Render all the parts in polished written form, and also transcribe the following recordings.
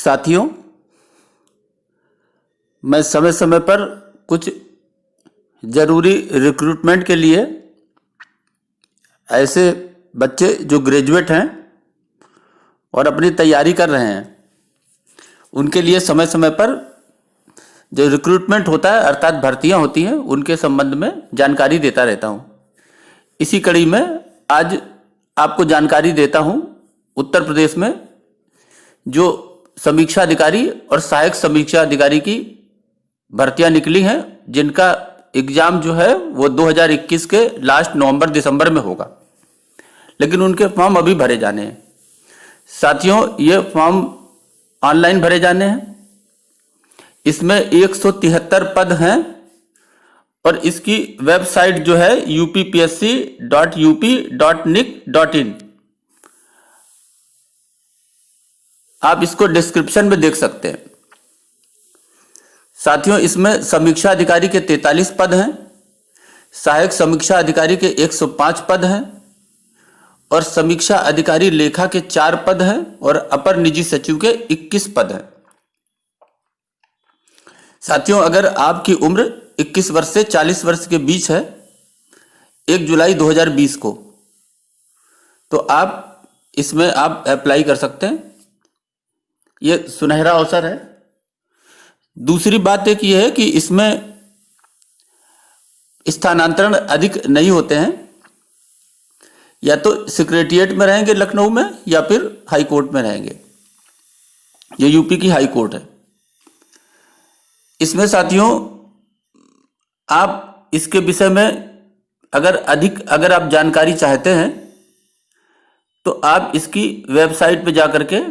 साथियों, मैं समय समय पर कुछ ज़रूरी रिक्रूटमेंट के लिए ऐसे बच्चे जो ग्रेजुएट हैं और अपनी तैयारी कर रहे हैं उनके लिए समय समय पर जो रिक्रूटमेंट होता है अर्थात भर्तियां होती हैं उनके संबंध में जानकारी देता रहता हूं। इसी कड़ी में आज आपको जानकारी देता हूं उत्तर प्रदेश में जो समीक्षा अधिकारी और सहायक समीक्षा अधिकारी की भर्तियां निकली हैं, जिनका एग्ज़ाम जो है वो 2021 के लास्ट नवंबर दिसंबर में होगा, लेकिन उनके फॉर्म अभी भरे जाने हैं। साथियों, ये फॉर्म ऑनलाइन भरे जाने हैं। इसमें 173 पद हैं और इसकी वेबसाइट जो है uppsc.up.nic.in, आप इसको डिस्क्रिप्शन में देख सकते हैं। साथियों, इसमें समीक्षा अधिकारी के 43 पद हैं, सहायक समीक्षा अधिकारी के 105 पद हैं और समीक्षा अधिकारी लेखा के 4 पद हैं और अपर निजी सचिव के 21 पद हैं। साथियों, अगर आपकी उम्र 21 वर्ष से 40 वर्ष के बीच है 1 जुलाई 2020 को, तो आप इसमें अप्लाई कर सकते हैं। ये सुनहरा अवसर है। दूसरी बात एक ये है कि इसमें स्थानांतरण अधिक नहीं होते हैं, या तो सेक्रेटेरिएट में रहेंगे लखनऊ में या फिर हाई कोर्ट में रहेंगे। ये यूपी की हाई कोर्ट है। इसमें साथियों, आप इसके विषय में अगर आप जानकारी चाहते हैं तो आप इसकी वेबसाइट पे जाकर के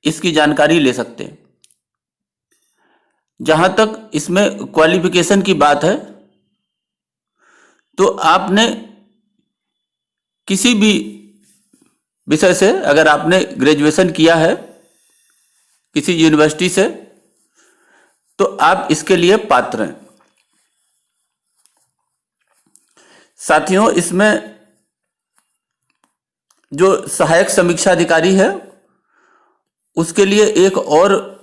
इसकी जानकारी ले सकते हैं। जहां तक इसमें क्वालिफिकेशन की बात है, तो आपने किसी भी विषय से अगर आपने ग्रेजुएशन किया है किसी यूनिवर्सिटी से, तो आप इसके लिए पात्र हैं। साथियों, इसमें जो सहायक समीक्षा अधिकारी है उसके लिए एक और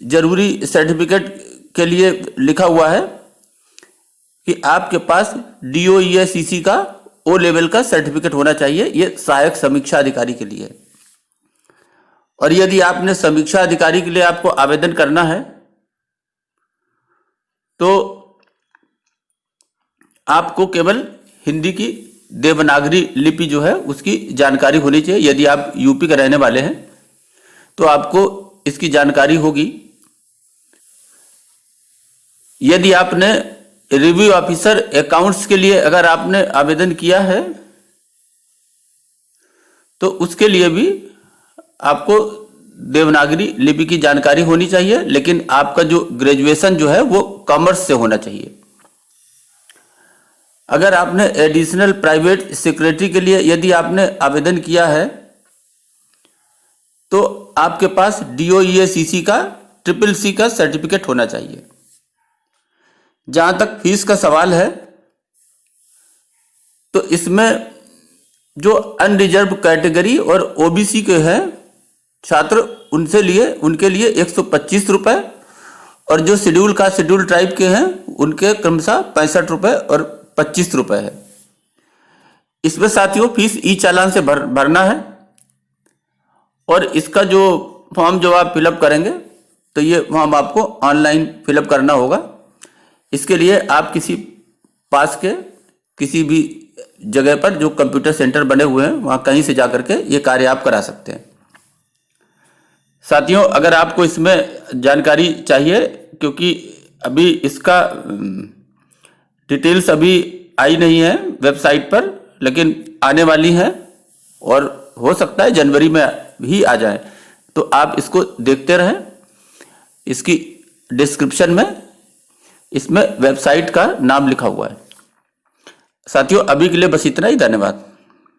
जरूरी सर्टिफिकेट के लिए लिखा हुआ है कि आपके पास DOEACC का O लेवल का सर्टिफिकेट होना चाहिए। यह सहायक समीक्षा अधिकारी के लिए है। और यदि आपने समीक्षा अधिकारी के लिए आपको आवेदन करना है तो आपको केवल हिंदी की देवनागरी लिपि जो है उसकी जानकारी होनी चाहिए। यदि आप यूपी के रहने वाले हैं तो आपको इसकी जानकारी होगी। यदि आपने रिव्यू ऑफिसर अकाउंट्स के लिए अगर आपने आवेदन किया है तो उसके लिए भी आपको देवनागरी लिपि की जानकारी होनी चाहिए, लेकिन आपका जो ग्रेजुएशन जो है वो कॉमर्स से होना चाहिए। अगर आपने एडिशनल प्राइवेट सेक्रेटरी के लिए यदि आपने आवेदन किया है तो आपके पास DOEACC का CCC का सर्टिफिकेट होना चाहिए। जहां तक फीस का सवाल है, तो इसमें जो अनरिजर्व कैटेगरी और OBC के हैं छात्र उनके लिए 125 रुपए और जो शेड्यूल कास्ट शेड्यूल ट्राइब के हैं उनके क्रमशः 65 रुपए और 25 रुपए है। इसमें साथियों फीस ई चालान से भरना है और इसका जो फॉर्म जो आप फिलअप करेंगे तो ये फॉर्म आपको ऑनलाइन फिलअप करना होगा। इसके लिए आप किसी पास के किसी भी जगह पर जो कंप्यूटर सेंटर बने हुए हैं वहां कहीं से जाकर के ये कार्य आप करा सकते हैं। साथियों, अगर आपको इसमें जानकारी चाहिए, क्योंकि अभी इसका डिटेल्स अभी आई नहीं है वेबसाइट पर, लेकिन आने वाली है और हो सकता है जनवरी में ही आ जाए, तो आप इसको देखते रहें। इसकी डिस्क्रिप्शन में इसमें वेबसाइट का नाम लिखा हुआ है। साथियों, अभी के लिए बस इतना ही। धन्यवाद।